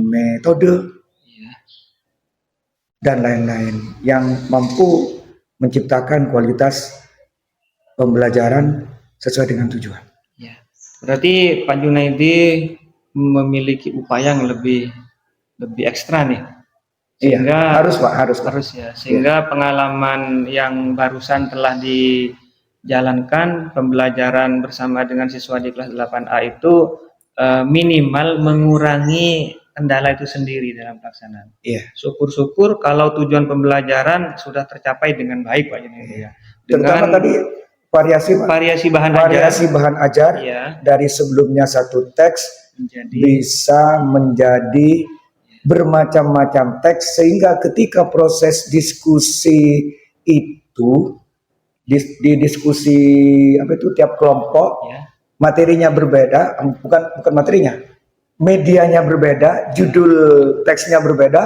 G: metode, dan lain-lain yang mampu menciptakan kualitas pembelajaran sesuai dengan tujuan.
A: Ya. Berarti Pak Junaidi memiliki upaya yang lebih ekstra nih. Sehingga
G: harus Pak,
A: harus ya. Sehingga pengalaman yang barusan telah dijalankan pembelajaran bersama dengan siswa di kelas 8A itu minimal mengurangi kendala itu sendiri dalam pelaksanaan.
G: Iya.
A: Syukur-syukur kalau tujuan pembelajaran sudah tercapai dengan baik Pak Junaidi ya.
G: Terutama
A: Dengan
G: tadi variasi
A: bahan
G: variasi
A: ajar
G: bahan ajar
A: Iya.
G: dari sebelumnya satu teks
A: menjadi
G: bisa menjadi bermacam-macam teks, sehingga ketika proses diskusi itu di diskusi apa itu tiap kelompok
A: ya,
G: materinya berbeda, bukan materinya, medianya berbeda, judul teksnya berbeda,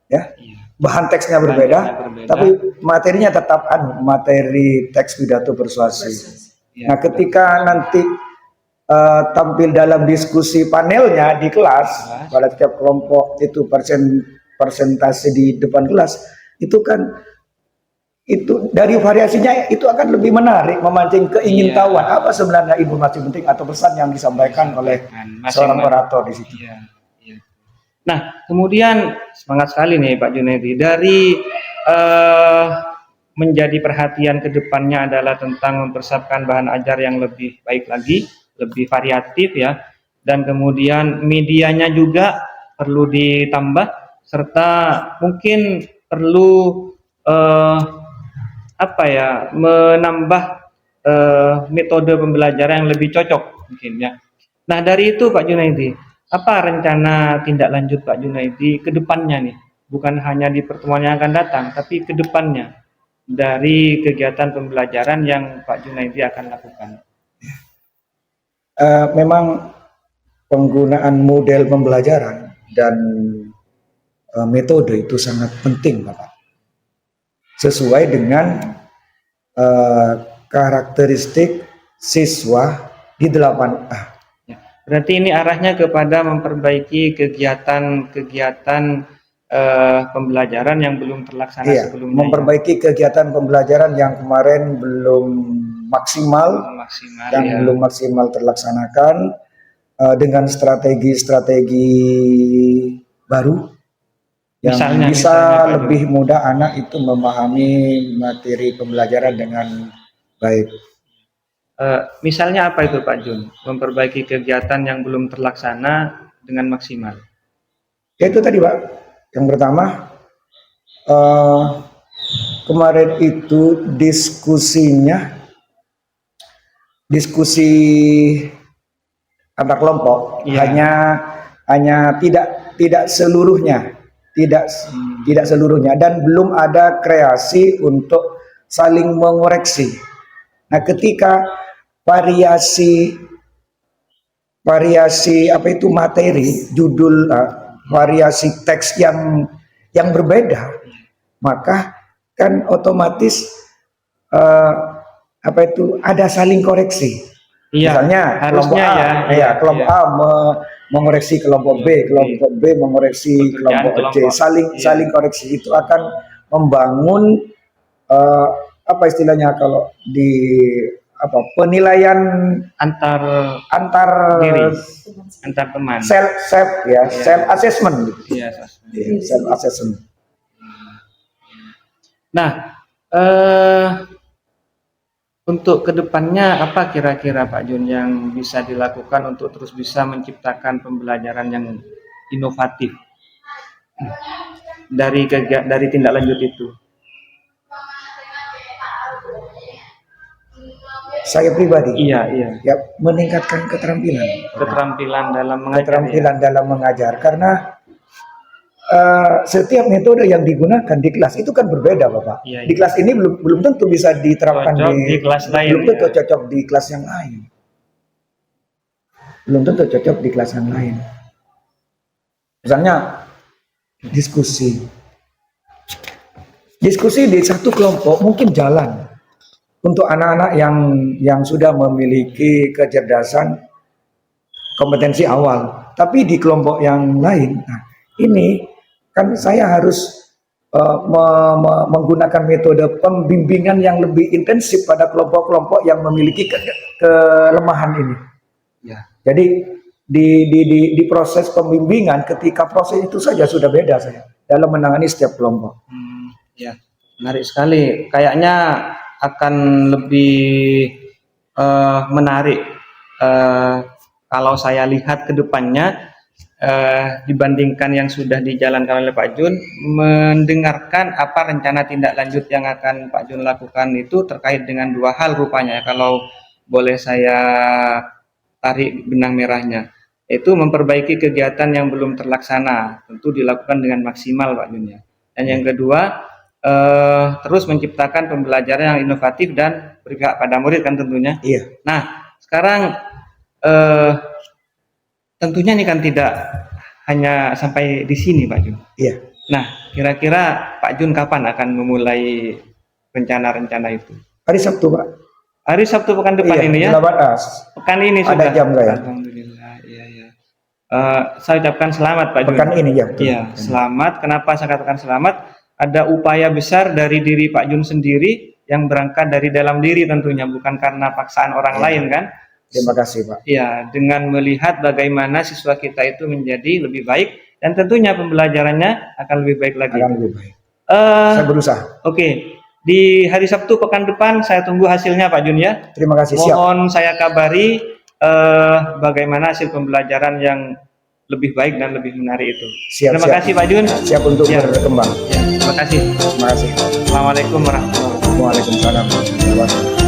G: ya,
A: iya.
G: bahan teksnya berbeda,
A: Bahannya berbeda.
G: tapi materinya tetap materi teks pidato persuasi.
A: Ya,
G: Nah, ketika nanti tampil dalam diskusi panelnya di kelas, pada setiap kelompok itu persentase di depan kelas, itu kan itu dari variasinya itu akan lebih menarik, memancing keingintahuan apa sebenarnya informasi penting atau pesan yang disampaikan oleh seorang orator di situ.
A: Iya, iya. Nah, kemudian semangat sekali nih Pak Junaidi dari menjadi perhatian ke depannya adalah tentang mempersiapkan bahan ajar yang lebih baik lagi, lebih variatif ya, dan kemudian medianya juga perlu ditambah, serta mungkin perlu menambah metode pembelajaran yang lebih cocok mungkin ya. Nah, dari itu Pak Junaidi, apa rencana tindak lanjut Pak Junaidi ke depannya nih? Bukan hanya di pertemuan yang akan datang, tapi ke depannya dari kegiatan pembelajaran yang Pak Junaidi akan lakukan.
G: Memang penggunaan model pembelajaran dan metode itu sangat penting, Bapak. Sesuai dengan karakteristik siswa di 8A.
A: Ya, berarti ini arahnya kepada memperbaiki kegiatan-kegiatan pembelajaran yang belum terlaksana sebelumnya.
G: Memperbaiki kegiatan pembelajaran yang kemarin belum maksimal, belum maksimal terlaksanakan dengan strategi-strategi baru yang bisa lebih mudah anak itu memahami materi pembelajaran dengan baik.
A: Misalnya apa itu Pak Jun? Memperbaiki kegiatan yang belum terlaksana dengan maksimal.
G: Ya itu tadi Pak. Yang pertama, kemarin itu diskusi antar kelompok, hanya tidak seluruhnya, tidak seluruhnya, dan belum ada kreasi untuk saling mengoreksi. Nah, ketika variasi apa itu materi, judul, variasi teks yang berbeda, maka kan otomatis apa itu ada saling koreksi. Misalnya
A: harusnya
G: kelompok A mengoreksi kelompok B, kelompok B mengoreksi kelompok C, saling koreksi. Itu akan membangun apa istilahnya kalau di penilaian antar
A: diri, antar teman,
G: self assessment gitu. Self assessment.
A: Nah, untuk kedepannya apa kira-kira Pak Jun yang bisa dilakukan untuk terus bisa menciptakan pembelajaran yang inovatif dari tindak lanjut itu?
G: Saya pribadi,
A: ya,
G: meningkatkan keterampilan dalam mengajar, karena setiap metode yang digunakan di kelas itu kan berbeda, Bapak. Di kelas ini belum tentu bisa diterapkan di kelas lain. Belum tentu cocok di kelas yang lain. Misalnya diskusi di satu kelompok mungkin jalan untuk anak-anak yang sudah memiliki kecerdasan kompetensi awal, tapi di kelompok yang lain, ini kan saya harus menggunakan metode pembimbingan yang lebih intensif pada kelompok-kelompok yang memiliki kelemahan ini. Jadi di proses pembimbingan, ketika proses itu saja sudah beda saya dalam menangani setiap kelompok.
A: Menarik sekali. Kayaknya akan lebih menarik kalau saya lihat ke depannya, dibandingkan yang sudah dijalankan oleh Pak Jun, mendengarkan apa rencana tindak lanjut yang akan Pak Jun lakukan itu terkait dengan dua hal rupanya, kalau boleh saya tarik benang merahnya, yaitu memperbaiki kegiatan yang belum terlaksana, tentu dilakukan dengan maksimal Pak Jun ya. Dan yang kedua, terus menciptakan pembelajaran yang inovatif dan berpihak pada murid kan tentunya.
G: Iya.
A: Nah, sekarang tentunya ini kan tidak hanya sampai di sini Pak Jun.
G: Iya.
A: Nah, kira-kira Pak Jun kapan akan memulai rencana-rencana itu?
G: Hari Sabtu, Pak.
A: Hari Sabtu pekan depan ini ya?
G: 18.
A: Pekan ini
G: Ada
A: sudah.
G: jam nggak ya?
A: Alhamdulillah, iya ya. Saya ucapkan selamat Pak Jun.
G: Pekan ini ya. betul.
A: Iya, selamat. Kenapa saya katakan selamat? Ada upaya besar dari diri Pak Jun sendiri yang berangkat dari dalam diri tentunya, bukan karena paksaan orang lain kan?
G: Terima kasih, Pak.
A: Ya, dengan melihat bagaimana siswa kita itu menjadi lebih baik dan tentunya pembelajarannya akan lebih baik lagi.
G: Akan lebih baik.
A: Eh,
G: Saya berusaha.
A: Oke, di hari Sabtu pekan depan saya tunggu hasilnya Pak Jun ya.
G: Terima kasih. Siap.
A: Mohon saya kabari bagaimana hasil pembelajaran yang lebih baik dan lebih menarik itu.
G: Siap,
A: Terima
G: siap.
A: kasih Pak Jun.
G: Siap untuk
A: Ya.
G: berkembang.
A: Ya, terima kasih.
G: Terima kasih.
A: Assalamualaikum warahmatullahi wabarakatuh.
G: Waalaikumsalam warahmatullahi wabarakatuh.